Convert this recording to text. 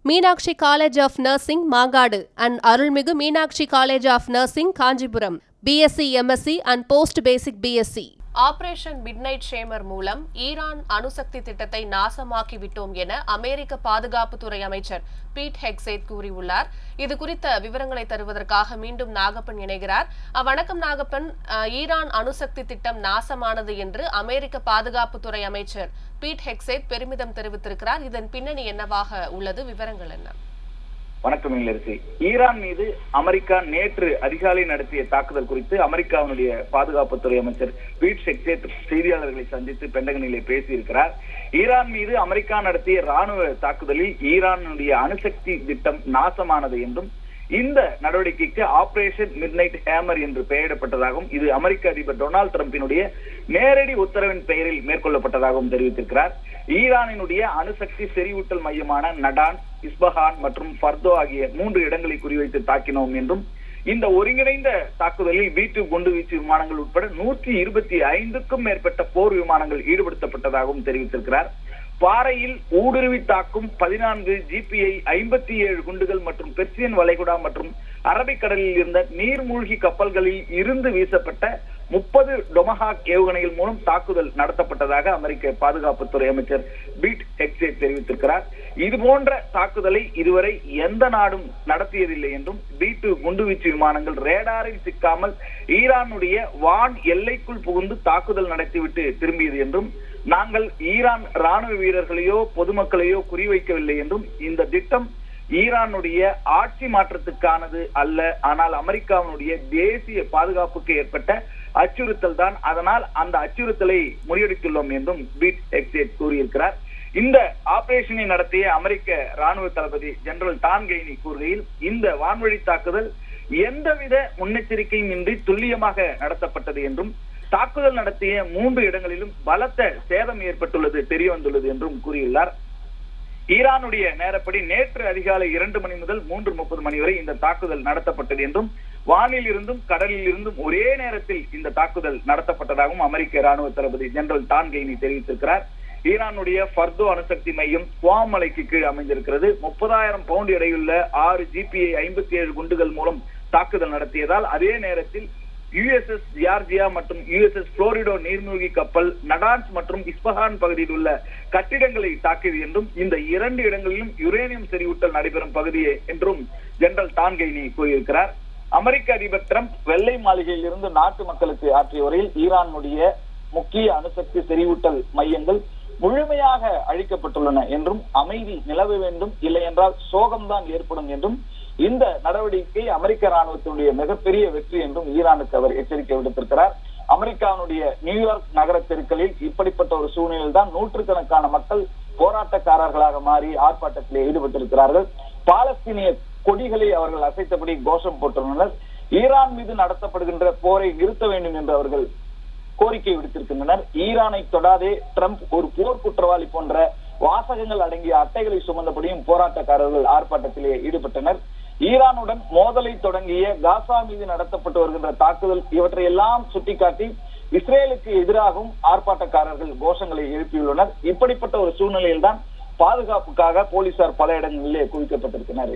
Meenakshi college of nursing Mangadu and Arulmigu Meenakshi college of nursing Kanchipuram BSc MSc and post basic BSc. Operation midnight hammer மூலம் Iran அணுசக்தி திட்டத்தை நாசமாக்கிவிட்டோம் என அமெரிக்க பாதுகாப்புத்துறை அமைச்சர் பீட் ஹெக்ஸேட் கூறியுள்ளார். இது குறித்த விவரங்களை தருவதற்காக மீண்டும் நாகப்பன் இணைகிறார். வணக்கம் நாகப்பன். ஈரான் அணுசக்தி திட்டம் நாசமானது என்று அமெரிக்க பாதுகாப்புத்துறை அமைச்சர் பீட் ஹெக்ஸேட் பெருமிதம் தெரிவித்திருக்கிறார். இதன் பின்னணி என்னவாக உள்ளது? விவரங்கள் என்ன? வணக்கம் இளரசி. ஈரான் மீது அமெரிக்கா நேற்று அதிகாலை நடத்திய தாக்குதல் குறித்து அமெரிக்காவினுடைய பாதுகாப்புத்துறை அமைச்சர் பீட் ஹெக்ஸேட் செய்தியாளர்களை சந்தித்து பெண்டகனிலே பேசியிருக்கிறார். ஈரான் மீது அமெரிக்கா நடத்திய ராணுவ தாக்குதலில் ஈரானுடைய அணுசக்தி திட்டம் நாசமானது என்றும் இந்த நடவடிக்கைக்கு ஆபரேஷன் மிட்நைட் ஹேமர் என்று பெயரிடப்பட்டதாகவும் இது அமெரிக்க அதிபர் டொனால்டு டிரம்பினுடைய நேரடி உத்தரவின் பெயரில் மேற்கொள்ளப்பட்டதாகவும் தெரிவித்திருக்கிறார். ஈரானினுடைய அணுசக்தி செறிவூட்டல் மையமான நடான், இஸ்பஹான் மற்றும் ஃபர்தோ ஆகிய 3 இடங்களை குறிவைத்து தாக்கினோம் என்றும் இந்த ஒருங்கிணைந்த தாக்குதலில் B-2 குண்டுவீச்சு விமானங்கள் உட்பட 125க்கும் மேற்பட்ட போர் விமானங்கள் ஈடுபடுத்தப்பட்டதாகவும் தெரிவித்திருக்கிறார். பாறையில் ஊடுருவி தாக்கும் 14 GPI 57 குண்டுகள் மற்றும் பெர்சியன் வளைகுடா மற்றும் அரபிக்கடலில் இருந்த நீர்மூழ்கி கப்பல்களில் இருந்து வீசப்பட்ட 30 டொமஹாக் ஏவுகணைகள் மூலம் தாக்குதல் நடத்தப்பட்டதாக அமெரிக்க பாதுகாப்புத்துறை அமைச்சர் பீட் ஹெக்ஸேட் தெரிவித்திருக்கிறார். இது போன்ற தாக்குதலை இதுவரை எந்த நாடும் நடத்தியதில்லை என்றும் B-2 குண்டுவீச்சு விமானங்கள் ரேடாரில் சிக்காமல் ஈரானுடைய வான் எல்லைக்குள் புகுந்து தாக்குதல் நடத்திவிட்டு திரும்பியது என்றும் நாங்கள் ஈரான் ராணுவ வீரர்களையோ பொதுமக்களையோ குறிவைக்கவில்லை என்றும் இந்த திட்டம் ஈரானுடைய ஆட்சி மாற்றத்துக்கானது அல்ல, ஆனால் அமெரிக்காவினுடைய தேசிய பாதுகாப்புக்கு ஏற்பட்ட அச்சுறுத்தல் தான், அதனால் அந்த அச்சுறுத்தலை முறியடித்துள்ளோம் என்றும் பீட் ஹெக்ஸேட் கூறியிருக்கிறார். இந்த ஆபரேஷனை நடத்திய அமெரிக்க ராணுவ தளபதி ஜெனரல் டான் கெய்னி கூறுகையில் இந்த வான்வழி தாக்குதல் எந்தவித முன்னெச்சரிக்கையும் இன்றி துல்லியமாக நடத்தப்பட்டது என்றும் தாக்குதல் நடத்திய 3 இடங்களிலும் பலத்த சேதம் ஏற்பட்டுள்ளது தெரிய வந்துள்ளது என்றும் கூறியுள்ளார். ஈரானுடைய நேரப்படி நேற்று அதிகாலை 2 மணி முதல் 3:30 மணி வரை இந்த தாக்குதல் நடத்தப்பட்டது என்றும் வானில் இருந்தும் கடலில் இருந்தும் ஒரே நேரத்தில் இந்த தாக்குதல் நடத்தப்பட்டதாகவும் அமெரிக்க ராணுவ தளபதி ஜெனரல் டான் கெய்னி தெரிவித்திருக்கிறார். ஈரானுடைய ஃபர்தோ அணுசக்தி மையம் குவாம் மலைக்கு கீழ் அமைந்திருக்கிறது. 30,000 பவுண்ட் எடையுள்ள 6 GPI 57 குண்டுகள் மூலம் தாக்குதல் நடத்தியதால் அதே நேரத்தில் USS ஜார்ஜியா மற்றும் USS புளோரிடோ நீர்மூழ்கி கப்பல் நடான்ஸ் மற்றும் இஸ்பஹான் பகுதியில் உள்ள கட்டிடங்களை தாக்கியது என்றும் இந்த 2 இடங்களிலும் யுரேனியம் செறிவூட்டல் நடைபெறும் பகுதியே என்றும் ஜெனரல் டான் கெய்னி கூறியிருக்கிறார். அமெரிக்க அதிபர் டிரம்ப் வெள்ளை மாளிகையில் இருந்து நாட்டு மக்களுக்கு ஆற்றிய உரையில் ஈரானுடைய முக்கிய அணுசக்தி செறிவூட்டல் மையங்கள் முழுமையாக அழிக்கப்பட்டுள்ளன என்றும் அமைதி நிலவ வேண்டும், இல்லை என்றால் சோகம்தான் ஏற்படும் என்றும் இந்த நடவடிக்கை அமெரிக்க ராணுவத்தினுடைய மிகப்பெரிய வெற்றி என்றும் ஈரானுக்கு அவர் எச்சரிக்கை விடுத்திருக்கிறார். அமெரிக்காவுடைய நியூயார்க் நகர தெருக்களில் இப்படிப்பட்ட ஒரு சூழ்நிலையில் தான் நூற்றுக்கணக்கான மக்கள் போராட்டக்காரர்களாக மாறி ஆர்ப்பாட்டத்தில் ஈடுபட்டிருக்கிறார்கள். பாலஸ்தீனிய கொடிகளை அவர்கள் அசைத்தபடி கோஷம் போட்டுள்ளனர். ஈரான் மீது நடத்தப்படுகின்ற போரை நிறுத்த வேண்டும் என்று அவர்கள் கோரிக்கை விடுத்திருக்கின்றனர். ஈரானை தொடாதே, ட்ரம்ப் ஒரு போர் குற்றவாளி போன்ற வாசகங்கள் அடங்கிய அட்டைகளை சுமந்தபடியும் போராட்டக்காரர்கள் ஆர்ப்பாட்டத்திலே ஈடுபட்டனர். ஈரானுடன் மோதலை தொடங்கிய காசா மீது நடத்தப்பட்டு வருகின்ற தாக்குதல் இவற்றையெல்லாம் சுட்டிக்காட்டி இஸ்ரேலுக்கு எதிராகவும் ஆர்ப்பாட்டக்காரர்கள் கோஷங்களை எழுப்பியுள்ளனர். இப்படிப்பட்ட ஒரு சூழ்நிலையில் தான் பாதுகாப்புக்காக போலீசார் பல இடங்களிலே குவிக்கப்பட்டிருக்கிறார்.